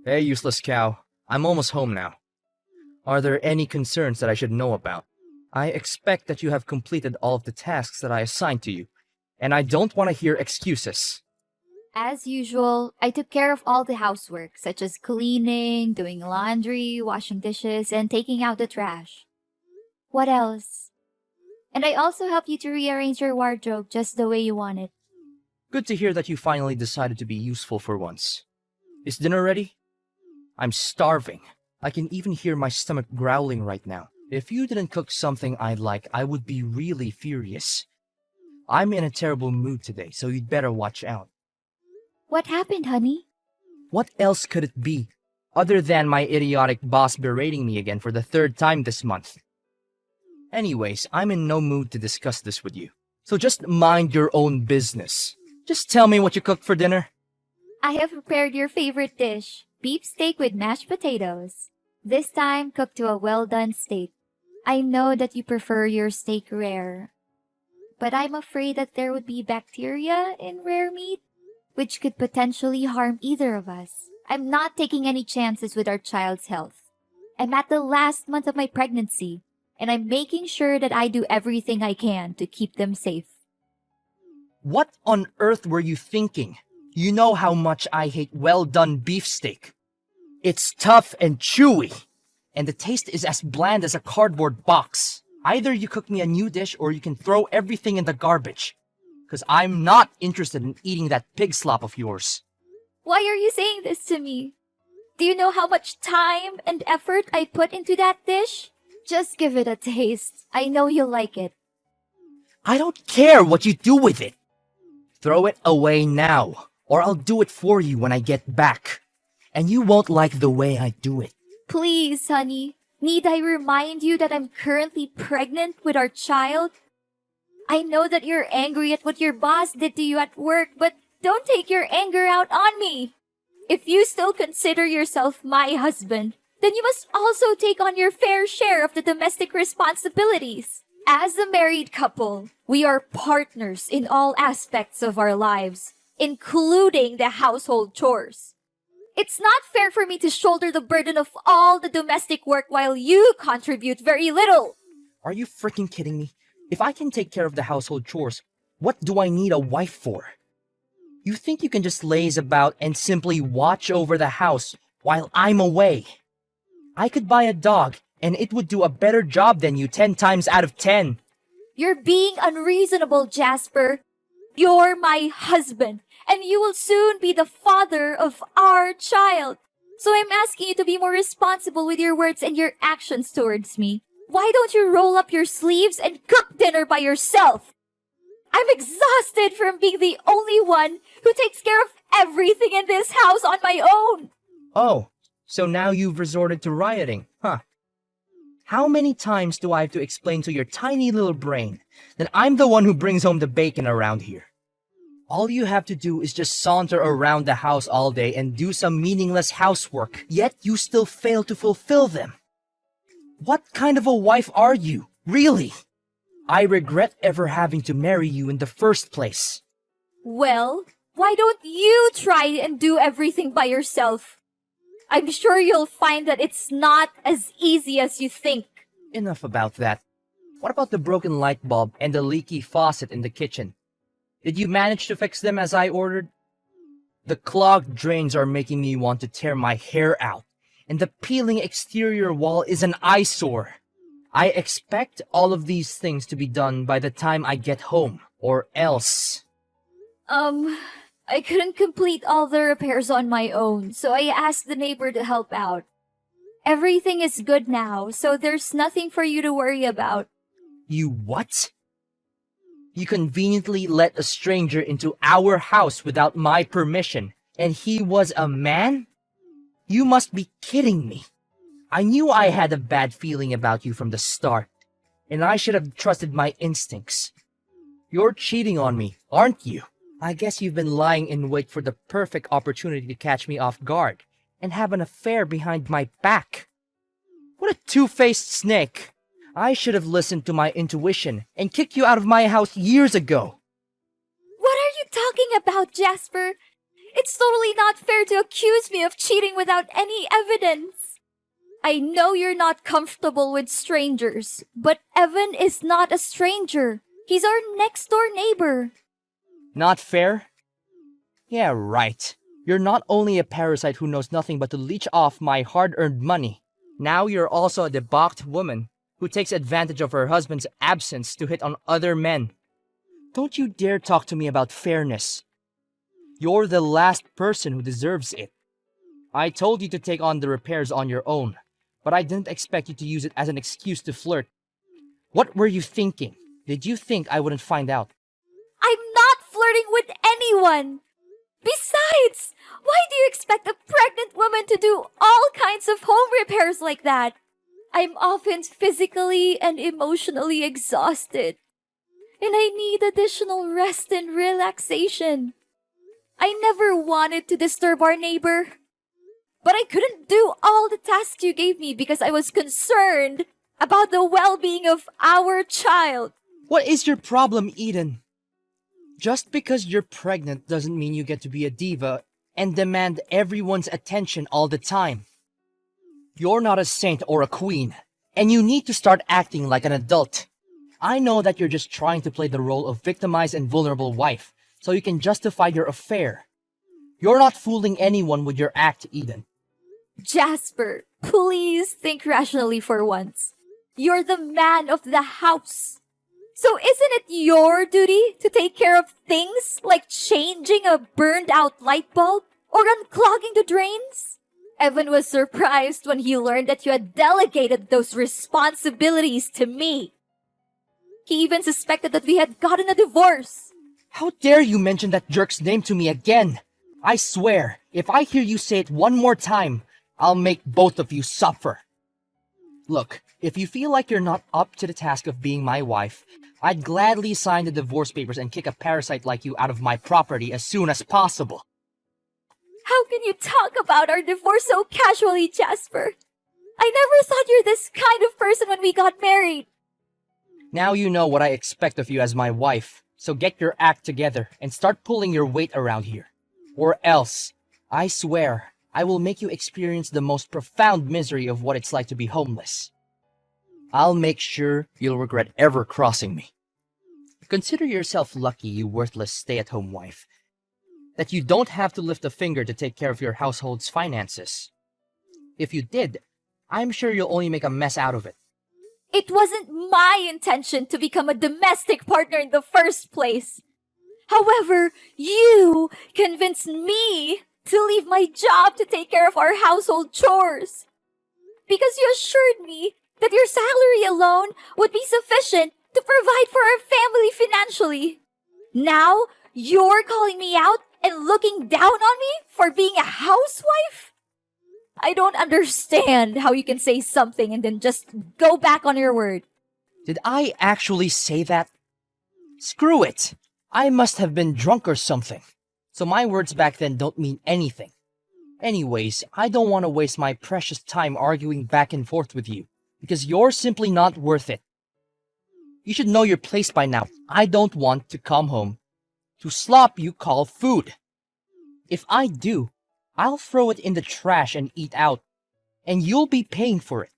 Hey, useless cow. I'm almost home now. Are there any concerns that I should know about? I expect that you have completed all of the tasks that I assigned to you, and I don't want to hear excuses. As usual, I took care of all the housework, such as cleaning, doing laundry, washing dishes, and taking out the trash. What else? And I also helped you to rearrange your wardrobe just the way you want it. Good to hear that you finally decided to be useful for once. Is dinner ready? I'm starving. I can even hear my stomach growling right now. If you didn't cook something I like, I would be really furious. I'm in a terrible mood today, so you'd better watch out. What happened, honey? What else could it be, other than my idiotic boss berating me again for the third time this month? Anyways, I'm in no mood to discuss this with you, so just mind your own business. Just tell me what you cooked for dinner. I have prepared your favorite dish, beef steak with mashed potatoes. This time, cooked to a well-done state. I know that you prefer your steak rare, but I'm afraid that there would be bacteria in rare meat, which could potentially harm either of us. I'm not taking any chances with our child's health. I'm at the last month of my pregnancy, and I'm making sure that I do everything I can to keep them safe. What on earth were you thinking? You know how much I hate well-done beefsteak. It's tough and chewy, and the taste is as bland as a cardboard box. Either you cook me a new dish or you can throw everything in the garbage, because I'm not interested in eating that pig slop of yours. Why are you saying this to me? Do you know how much time and effort I put into that dish? Just give it a taste. I know you'll like it. I don't care what you do with it. Throw it away now, or I'll do it for you when I get back. And you won't like the way I do it. Please, honey. Need I remind you that I'm currently pregnant with our child? I know that you're angry at what your boss did to you at work, but don't take your anger out on me. If you still consider yourself my husband, then you must also take on your fair share of the domestic responsibilities. As a married couple, we are partners in all aspects of our lives, including the household chores. It's not fair for me to shoulder the burden of all the domestic work while you contribute very little. Are you freaking kidding me? If I can take care of the household chores, what do I need a wife for? You think you can just laze about and simply watch over the house while I'm away? I could buy a dog, and it would do a better job than you 10 times out of 10. You're being unreasonable, Jasper. You're my husband, and you will soon be the father of our child. So I'm asking you to be more responsible with your words and your actions towards me. Why don't you roll up your sleeves and cook dinner by yourself? I'm exhausted from being the only one who takes care of everything in this house on my own. Oh, so now you've resorted to rioting, huh? How many times do I have to explain to your tiny little brain that I'm the one who brings home the bacon around here? All you have to do is just saunter around the house all day and do some meaningless housework, yet you still fail to fulfill them. What kind of a wife are you, really? I regret ever having to marry you in the first place. Well, why don't you try and do everything by yourself? I'm sure you'll find that it's not as easy as you think. Enough about that. What about the broken light bulb and the leaky faucet in the kitchen? Did you manage to fix them as I ordered? The clogged drains are making me want to tear my hair out, and the peeling exterior wall is an eyesore. I expect all of these things to be done by the time I get home, or else. I couldn't complete all the repairs on my own, so I asked the neighbor to help out. Everything is good now, so there's nothing for you to worry about. You what? You conveniently let a stranger into our house without my permission, and he was a man? You must be kidding me. I knew I had a bad feeling about you from the start, and I should have trusted my instincts. You're cheating on me, aren't you? I guess you've been lying in wait for the perfect opportunity to catch me off guard and have an affair behind my back. What a two-faced snake! I should have listened to my intuition and kicked you out of my house years ago. What are you talking about, Jasper? It's totally not fair to accuse me of cheating without any evidence. I know you're not comfortable with strangers, but Evan is not a stranger. He's our next door neighbor. Not fair? Yeah, right. You're not only a parasite who knows nothing but to leech off my hard-earned money. Now you're also a debauched woman who takes advantage of her husband's absence to hit on other men. Don't you dare talk to me about fairness. You're the last person who deserves it. I told you to take on the repairs on your own, but I didn't expect you to use it as an excuse to flirt. What were you thinking? Did you think I wouldn't find out? I'm not flirting with anyone. Besides, why do you expect a pregnant woman to do all kinds of home repairs like that? I'm often physically and emotionally exhausted, and I need additional rest and relaxation. I never wanted to disturb our neighbor, but I couldn't do all the tasks you gave me because I was concerned about the well-being of our child. What is your problem, Eden? Just because you're pregnant doesn't mean you get to be a diva and demand everyone's attention all the time. You're not a saint or a queen, and you need to start acting like an adult. I know that you're just trying to play the role of victimized and vulnerable wife, so you can justify your affair. You're not fooling anyone with your act, Eden. Jasper, please think rationally for once. You're the man of the house. So isn't it your duty to take care of things like changing a burned out light bulb or unclogging the drains? Evan was surprised when he learned that you had delegated those responsibilities to me. He even suspected that we had gotten a divorce. How dare you mention that jerk's name to me again? I swear, if I hear you say it one more time, I'll make both of you suffer. Look, if you feel like you're not up to the task of being my wife, I'd gladly sign the divorce papers and kick a parasite like you out of my property as soon as possible. How can you talk about our divorce so casually, Jasper? I never thought you're this kind of person when we got married. Now you know what I expect of you as my wife, so get your act together and start pulling your weight around here. Or else, I swear, I will make you experience the most profound misery of what it's like to be homeless. I'll make sure you'll regret ever crossing me. Consider yourself lucky, you worthless stay-at-home wife, that you don't have to lift a finger to take care of your household's finances. If you did, I'm sure you'll only make a mess out of it. It wasn't my intention to become a domestic partner in the first place. However, you convinced me to leave my job to take care of our household chores. Because you assured me that your salary alone would be sufficient to provide for our family financially. Now, you're calling me out and looking down on me for being a housewife? I don't understand how you can say something and then just go back on your word. Did I actually say that? Screw it! I must have been drunk or something. So my words back then don't mean anything. Anyways, I don't want to waste my precious time arguing back and forth with you, because you're simply not worth it. You should know your place by now. I don't want to come home to slop you call food. If I do, I'll throw it in the trash and eat out, and you'll be paying for it.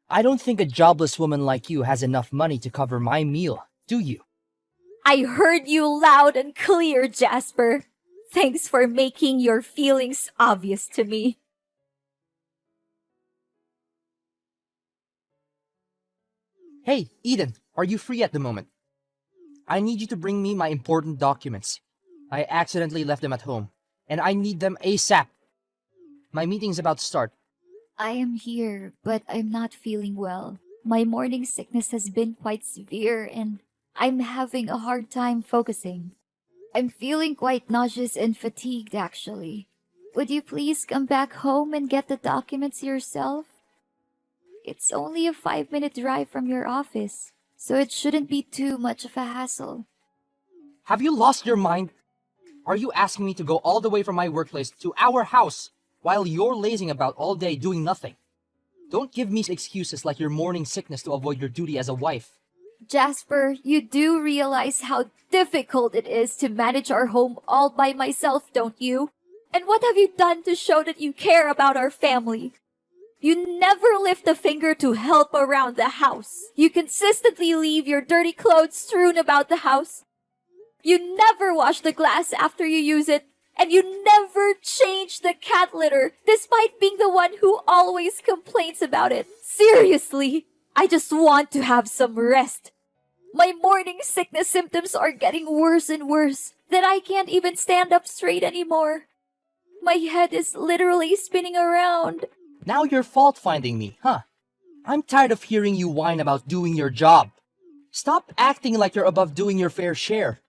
I don't think a jobless woman like you has enough money to cover my meal, do you? I heard you loud and clear, Jasper. Thanks for making your feelings obvious to me. Hey, Eden, are you free at the moment? I need you to bring me my important documents. I accidentally left them at home, and I need them ASAP. My meeting's about to start. I am here, but I'm not feeling well. My morning sickness has been quite severe, and I'm having a hard time focusing. I'm feeling quite nauseous and fatigued, actually. Would you please come back home and get the documents yourself? It's only a 5-minute drive from your office, so it shouldn't be too much of a hassle. Have you lost your mind? Are you asking me to go all the way from my workplace to our house while you're lazing about all day doing nothing? Don't give me excuses like your morning sickness to avoid your duty as a wife. Jasper, you do realize how difficult it is to manage our home all by myself, don't you? And what have you done to show that you care about our family? You never lift a finger to help around the house. You consistently leave your dirty clothes strewn about the house. You never wash the glass after you use it. And you never change the cat litter, despite being the one who always complains about it. Seriously, I just want to have some rest. My morning sickness symptoms are getting worse and worse, that I can't even stand up straight anymore. My head is literally spinning around. Now you're fault-finding me, huh? I'm tired of hearing you whine about doing your job. Stop acting like you're above doing your fair share.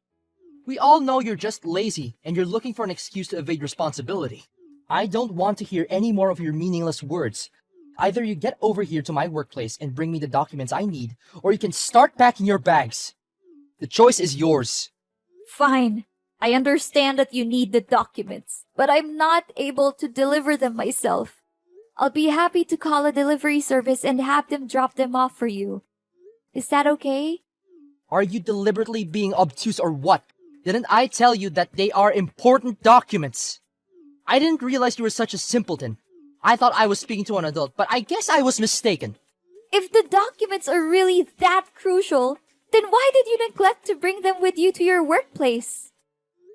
We all know you're just lazy and you're looking for an excuse to evade responsibility. I don't want to hear any more of your meaningless words. Either you get over here to my workplace and bring me the documents I need, or you can start packing your bags. The choice is yours. Fine. I understand that you need the documents, but I'm not able to deliver them myself. I'll be happy to call a delivery service and have them drop them off for you. Is that okay? Are you deliberately being obtuse or what? Didn't I tell you that they are important documents? I didn't realize you were such a simpleton. I thought I was speaking to an adult, but I guess I was mistaken. If the documents are really that crucial, then why did you neglect to bring them with you to your workplace?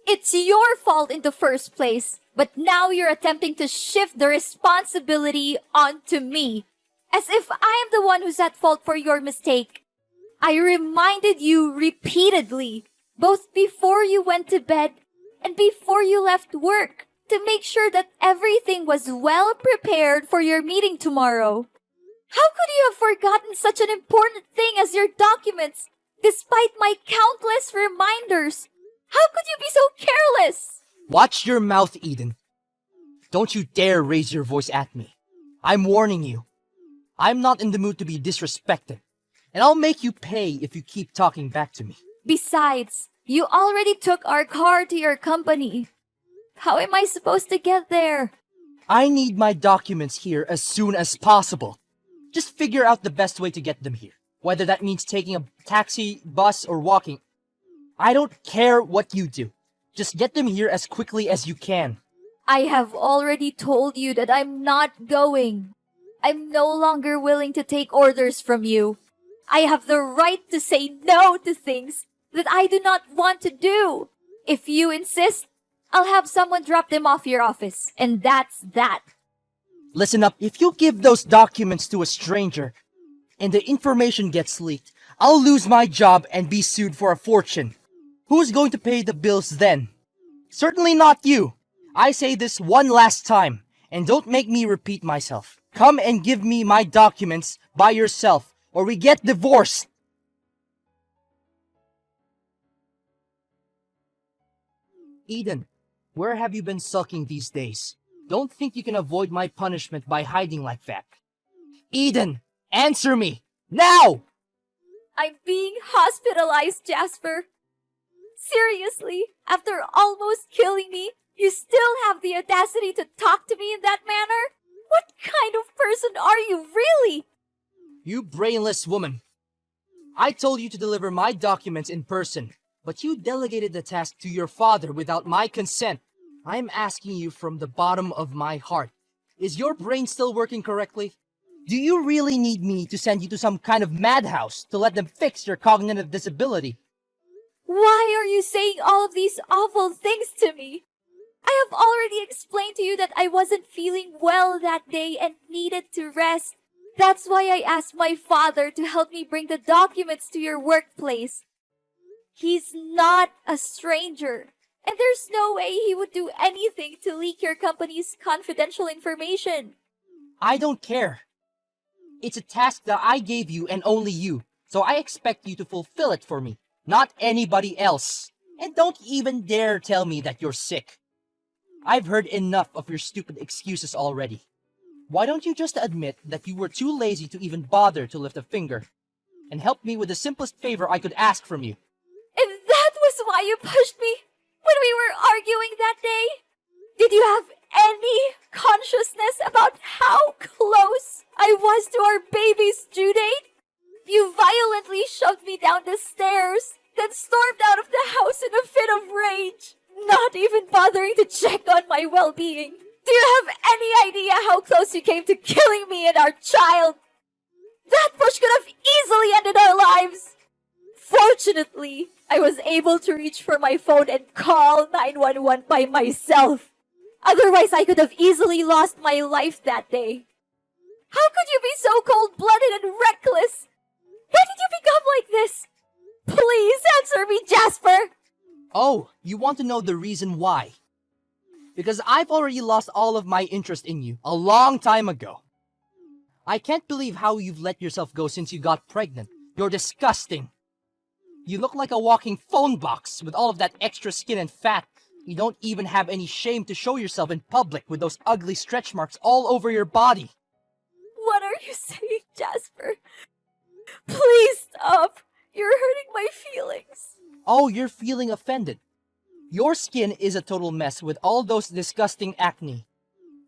It's your fault in the first place, but now you're attempting to shift the responsibility onto me, as if I am the one who's at fault for your mistake. I reminded you repeatedly, both before you went to bed and before you left work, to make sure that everything was well prepared for your meeting tomorrow. How could you have forgotten such an important thing as your documents, despite my countless reminders? How could you be so careless? Watch your mouth, Eden. Don't you dare raise your voice at me. I'm warning you. I'm not in the mood to be disrespected, and I'll make you pay if you keep talking back to me. Besides, you already took our car to your company. How am I supposed to get there? I need my documents here as soon as possible. Just figure out the best way to get them here. Whether that means taking a taxi, bus, or walking. I don't care what you do. Just get them here as quickly as you can. I have already told you that I'm not going. I'm no longer willing to take orders from you. I have the right to say no to things that I do not want to do. If you insist, I'll have someone drop them off your office, and that's that. Listen up, if you give those documents to a stranger, and the information gets leaked, I'll lose my job and be sued for a fortune. Who's going to pay the bills then? Certainly not you. I say this one last time, and don't make me repeat myself. Come and give me my documents by yourself, or we get divorced. Eden, where have you been sulking these days? Don't think you can avoid my punishment by hiding like that. Eden, answer me! Now! I'm being hospitalized, Jasper. Seriously, after almost killing me, you still have the audacity to talk to me in that manner? What kind of person are you, really? You brainless woman. I told you to deliver my documents in person, but you delegated the task to your father without my consent. I'm asking you from the bottom of my heart. Is your brain still working correctly? Do you really need me to send you to some kind of madhouse to let them fix your cognitive disability? Why are you saying all of these awful things to me? I have already explained to you that I wasn't feeling well that day and needed to rest. That's why I asked my father to help me bring the documents to your workplace. He's not a stranger, and there's no way he would do anything to leak your company's confidential information. I don't care. It's a task that I gave you and only you, so I expect you to fulfill it for me, not anybody else. And don't even dare tell me that you're sick. I've heard enough of your stupid excuses already. Why don't you just admit that you were too lazy to even bother to lift a finger, and help me with the simplest favor I could ask from you? And that was why you pushed me when we were arguing that day? Did you have any consciousness about how close I was to our baby's due date? You violently shoved me down the stairs, then stormed out of the house in a fit of rage. not even bothering to check on my well-being. Do you have any idea how close you came to killing me and our child? That push could have easily ended our lives. Fortunately, I was able to reach for my phone and call 911 by myself. Otherwise, I could have easily lost my life that day. How could you be so cold-blooded and reckless? Why did you become like this? Please answer me, Jasper! Oh, you want to know the reason why? Because I've already lost all of my interest in you a long time ago. I can't believe how you've let yourself go since you got pregnant. You're disgusting. You look like a walking phone box with all of that extra skin and fat. You don't even have any shame to show yourself in public with those ugly stretch marks all over your body. What are you saying, Jasper? Please stop. You're hurting my feelings. Oh, you're feeling offended. Your skin is a total mess with all those disgusting acne.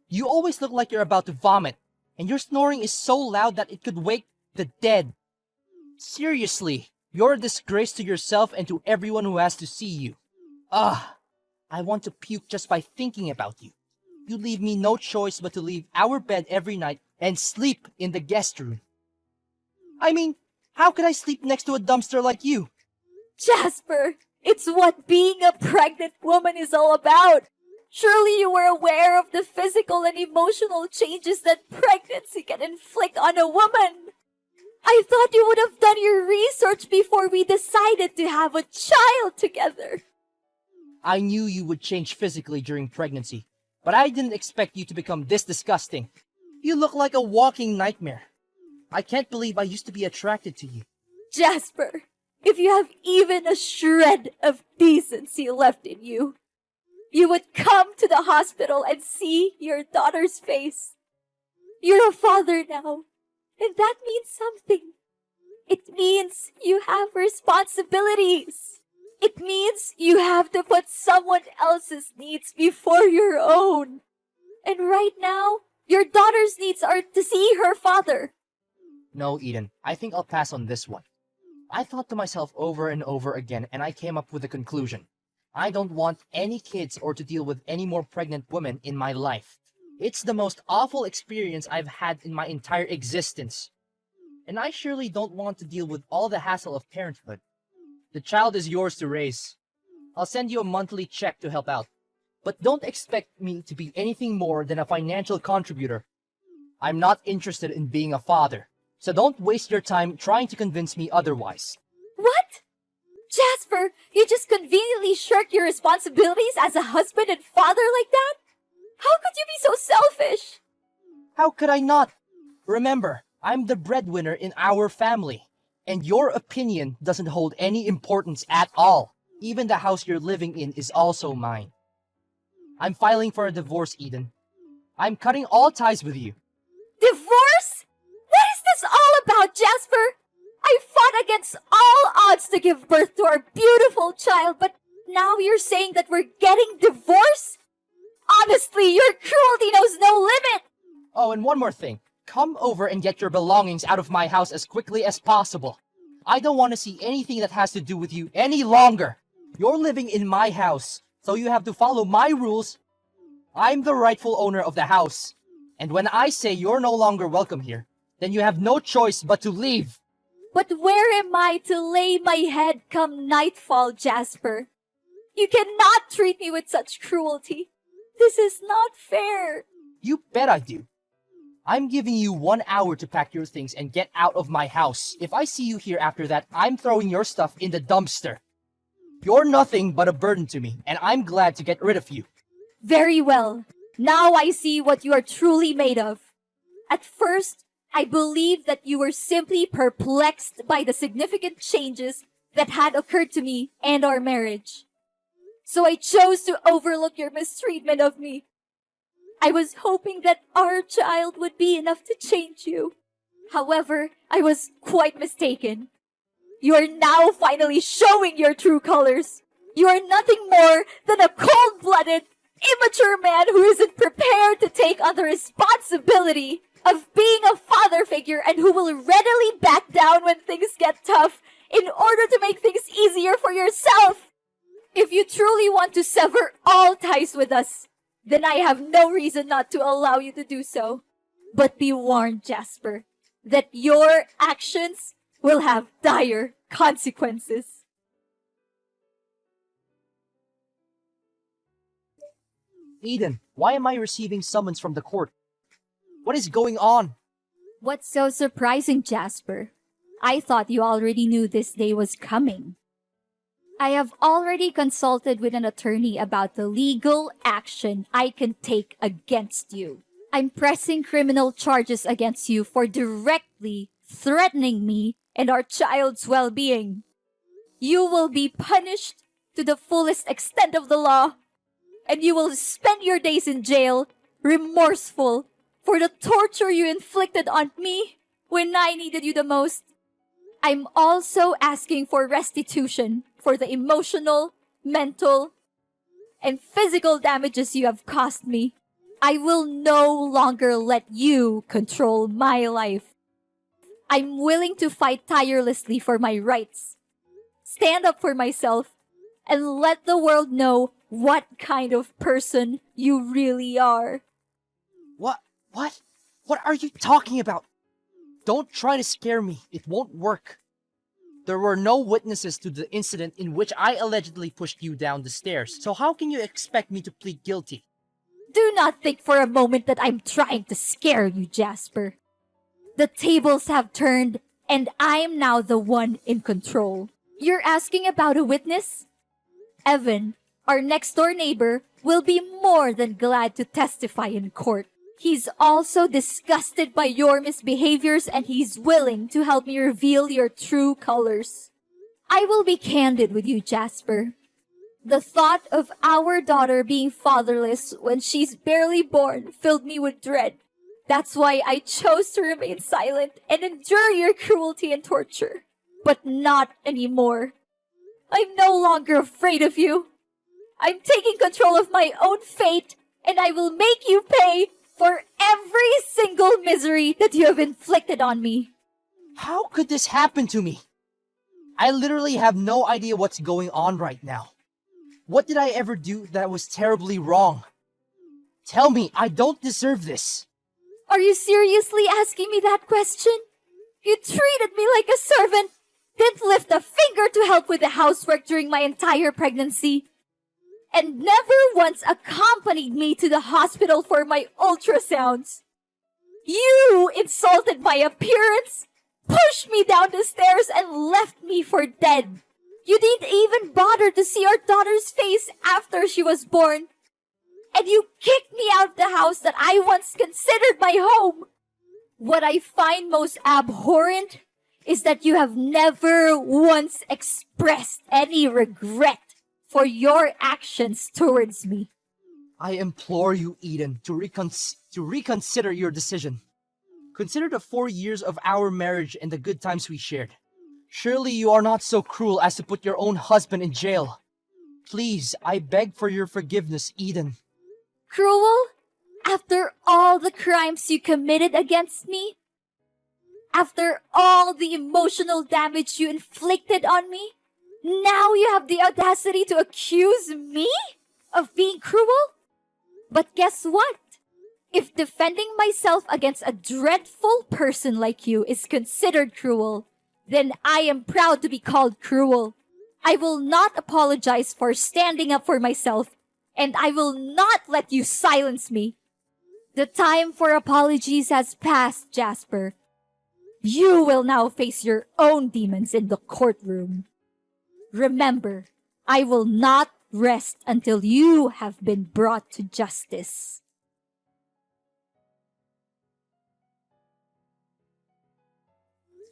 You always look like you're about to vomit, and your snoring is so loud that it could wake the dead. Seriously, you're a disgrace to yourself and to everyone who has to see you. I want to puke just by thinking about you. You leave me no choice but to leave our bed every night and sleep in the guest room. I mean, how could I sleep next to a dumpster like you? Jasper, it's what being a pregnant woman is all about. Surely you were aware of the physical and emotional changes that pregnancy can inflict on a woman. I thought you would have done your research before we decided to have a child together. I knew you would change physically during pregnancy, but I didn't expect you to become this disgusting. You look like a walking nightmare. I can't believe I used to be attracted to you. Jasper, if you have even a shred of decency left in you, you would come to the hospital and see your daughter's face. You're a father now, and that means something. It means you have responsibilities. It means you have to put someone else's needs before your own. And right now, your daughter's needs are to see her father. No, Eden, I think I'll pass on this one. I thought to myself over and over again, and I came up with a conclusion. I don't want any kids or to deal with any more pregnant women in my life. It's the most awful experience I've had in my entire existence. And I surely don't want to deal with all the hassle of parenthood. The child is yours to raise. I'll send you a monthly check to help out. But don't expect me to be anything more than a financial contributor. I'm not interested in being a father, so don't waste your time trying to convince me otherwise. What? Jasper, you just conveniently shirk your responsibilities as a husband and father like that? How could you be so selfish? How could I not? Remember, I'm the breadwinner in our family, and your opinion doesn't hold any importance at all. Even the house you're living in is also mine. I'm filing for a divorce, Eden. I'm cutting all ties with you. Divorce? What is this all about, Jasper? I fought against all odds to give birth to our beautiful child, but now you're saying that we're getting divorced? Honestly, your cruelty knows no limit! Oh, and one more thing. Come over and get your belongings out of my house as quickly as possible. I don't want to see anything that has to do with you any longer. You're living in my house, so you have to follow my rules. I'm the rightful owner of the house. And when I say you're no longer welcome here, then you have no choice but to leave. But where am I to lay my head come nightfall, Jasper? You cannot treat me with such cruelty. This is not fair. You bet I do. I'm giving you 1 hour to pack your things and get out of my house. If I see you here after that, I'm throwing your stuff in the dumpster. You're nothing but a burden to me, and I'm glad to get rid of you. Very well. Now I see what you are truly made of. At first, I believed that you were simply perplexed by the significant changes that had occurred to me and our marriage. So I chose to overlook your mistreatment of me. I was hoping that our child would be enough to change you. However, I was quite mistaken. You are now finally showing your true colors. You are nothing more than a cold-blooded, immature man who isn't prepared to take on the responsibility of being a father figure and who will readily back down when things get tough in order to make things easier for yourself. If you truly want to sever all ties with us, then I have no reason not to allow you to do so. But be warned, Jasper, that your actions will have dire consequences. Eden, why am I receiving summons from the court? What is going on? What's so surprising, Jasper? I thought you already knew this day was coming. I have already consulted with an attorney about the legal action I can take against you. I'm pressing criminal charges against you for directly threatening me and our child's well-being. You will be punished to the fullest extent of the law, and you will spend your days in jail, remorseful for the torture you inflicted on me when I needed you the most. I'm also asking for restitution for the emotional, mental, and physical damages you have caused me. I will no longer let you control my life. I'm willing to fight tirelessly for my rights, stand up for myself, and let the world know what kind of person you really are. What? What are you talking about? Don't try to scare me. It won't work. There were no witnesses to the incident in which I allegedly pushed you down the stairs, so how can you expect me to plead guilty? Do not think for a moment that I'm trying to scare you, Jasper. The tables have turned, and I'm now the one in control. You're asking about a witness? Evan, our next-door neighbor, will be more than glad to testify in court. He's also disgusted by your misbehaviors, and he's willing to help me reveal your true colors. I will be candid with you, Jasper. The thought of our daughter being fatherless when she's barely born filled me with dread. That's why I chose to remain silent and endure your cruelty and torture. But not anymore. I'm no longer afraid of you. I'm taking control of my own fate, and I will make you pay for every single misery that you have inflicted on me. How could this happen to me? I literally have no idea what's going on right now. What did I ever do that was terribly wrong? Tell me, I don't deserve this. Are you seriously asking me that question? You treated me like a servant, didn't lift a finger to help with the housework during my entire pregnancy, and never once accompanied me to the hospital for my ultrasounds. You insulted my appearance, pushed me down the stairs, and left me for dead. You didn't even bother to see our daughter's face after she was born. And you kicked me out of the house that I once considered my home. What I find most abhorrent is that you have never once expressed any regret for your actions towards me. I implore you, Eden, to reconsider your decision. Consider the 4 years of our marriage and the good times we shared. Surely you are not so cruel as to put your own husband in jail. Please, I beg for your forgiveness, Eden. Cruel? After all the crimes you committed against me? After all the emotional damage you inflicted on me? Now you have the audacity to accuse me of being cruel? But guess what? If defending myself against a dreadful person like you is considered cruel, then I am proud to be called cruel. I will not apologize for standing up for myself, and I will not let you silence me. The time for apologies has passed, Jasper. You will now face your own demons in the courtroom. Remember, I will not rest until you have been brought to justice.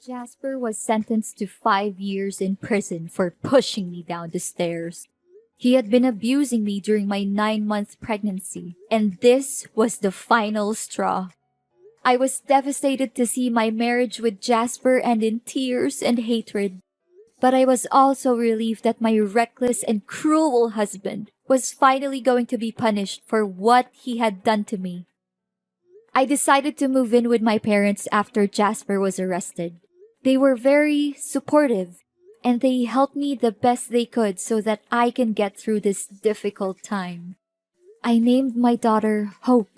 Jasper was sentenced to 5 years in prison for pushing me down the stairs. He had been abusing me during my 9-month pregnancy, and this was the final straw. I was devastated to see my marriage with Jasper end in tears and hatred. But I was also relieved that my reckless and cruel husband was finally going to be punished for what he had done to me. I decided to move in with my parents after Jasper was arrested. They were very supportive and they helped me the best they could so that I can get through this difficult time. I named my daughter Hope,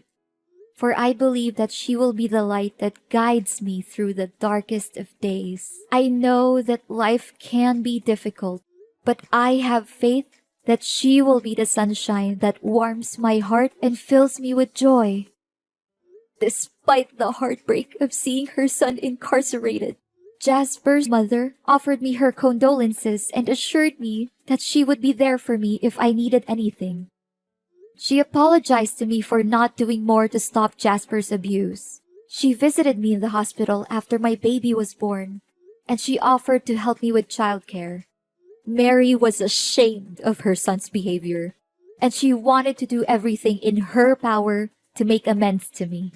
for I believe that she will be the light that guides me through the darkest of days. I know that life can be difficult, but I have faith that she will be the sunshine that warms my heart and fills me with joy. Despite the heartbreak of seeing her son incarcerated, Jasper's mother offered me her condolences and assured me that she would be there for me if I needed anything. She apologized to me for not doing more to stop Jasper's abuse. She visited me in the hospital after my baby was born, and she offered to help me with childcare. Mary was ashamed of her son's behavior, and she wanted to do everything in her power to make amends to me.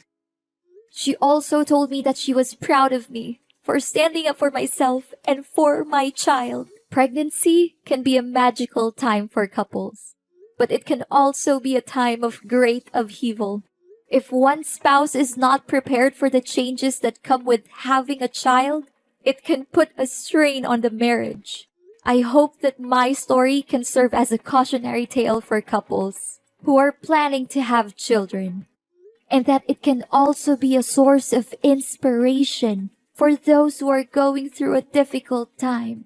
She also told me that she was proud of me for standing up for myself and for my child. Pregnancy can be a magical time for couples, but it can also be a time of great upheaval. If one spouse is not prepared for the changes that come with having a child, it can put a strain on the marriage. I hope that my story can serve as a cautionary tale for couples who are planning to have children, and that it can also be a source of inspiration for those who are going through a difficult time.